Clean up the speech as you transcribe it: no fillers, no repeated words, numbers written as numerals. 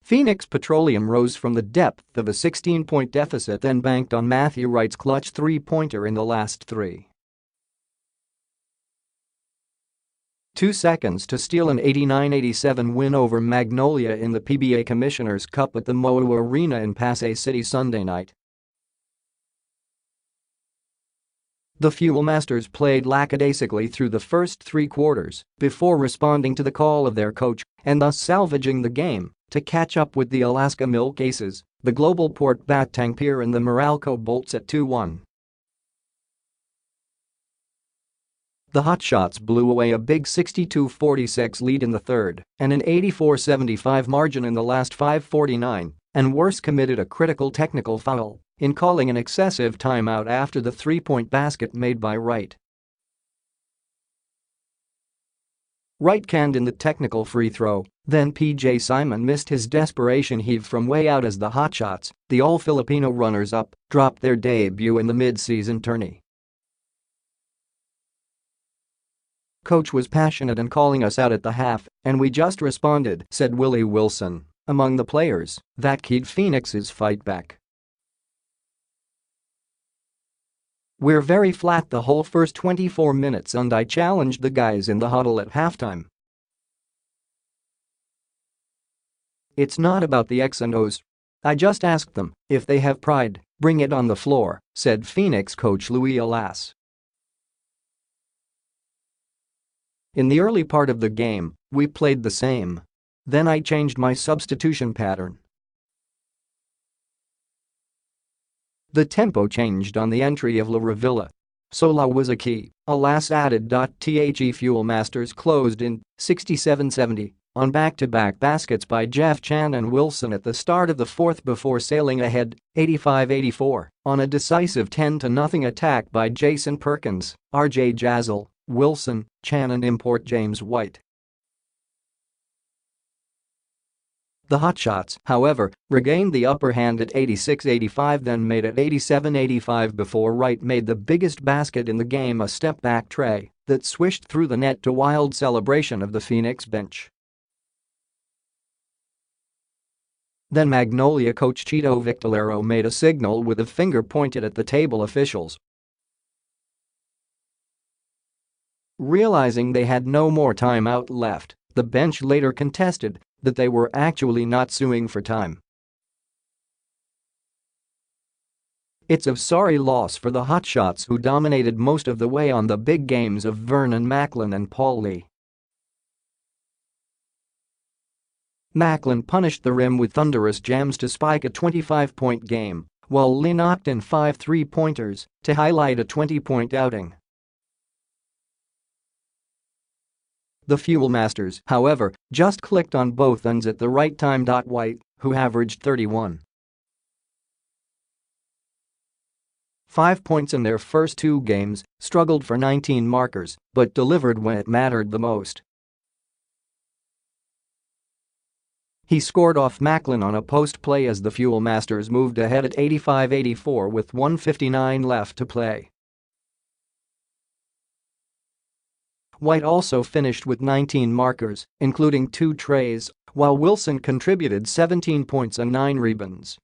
Phoenix Petroleum rose from the depth of a 16-point deficit, then banked on Matthew Wright's clutch three-pointer in the last 2 seconds to steal an 89-87 win over Magnolia in the PBA Commissioner's Cup at the MOA Arena in Pasay City Sunday night. The Fuelmasters played lackadaisically through the first 3 quarters before responding to the call of their coach and thus salvaging the game to catch up with the Alaska Milk Aces, the GlobalPort Batang Pier and the Meralco Bolts at 2-1. The Hotshots blew away a big 62-46 lead in the third and an 84-75 margin in the last 5:49, and worse, committed a critical technical foul in calling an excessive timeout after the three-point basket made by Wright. Wright canned in the technical free throw, then P.J. Simon missed his desperation heave from way out as the Hotshots, the all-Filipino runners-up, dropped their debut in the mid-season tourney. "Coach was passionate in calling us out at the half, and we just responded," said Willie Wilson, among the players that keyed Phoenix's fight back. "We're very flat the whole first 24 minutes and I challenged the guys in the huddle at halftime. It's not about the X and O's. I just asked them, if they have pride, bring it on the floor," said Phoenix coach Louis Alas. "In the early part of the game, we played the same. Then I changed my substitution pattern. The tempo changed on the entry of La Revilla. Sola was a key," Alas added. The Fuelmasters closed in 67-70 on back-to-back baskets by Jeff Chan and Wilson at the start of the fourth before sailing ahead 85-84 on a decisive 10-0 attack by Jason Perkins, R.J. Jazzle, Wilson, Chan and import James White. The Hotshots, however, regained the upper hand at 86-85, then made it 87-85 before Wright made the biggest basket in the game, a step-back tray that swished through the net to wild celebration of the Phoenix bench. Then Magnolia coach Chito Victorero made a signal with a finger pointed at the table officials. Realizing they had no more timeout left, the bench later contested that they were actually not suing for time. "It's a sorry loss for the Hotshots, who dominated most of the way on the big games of Vernon Macklin and Paul Lee." Macklin punished the rim with thunderous jams to spike a 25-point game, while Lee knocked in 5 three-pointers to highlight a 20-point outing. The Fuelmasters, however, just clicked on both ends at the right time. White, who averaged 31.5 points in their first 2 games, struggled for 19 markers but delivered when it mattered the most. He scored off Macklin on a post play as the Fuelmasters moved ahead at 85-84 with 1:59 left to play. White also finished with 19 markers, including 2 trays, while Wilson contributed 17 points and 9 rebounds.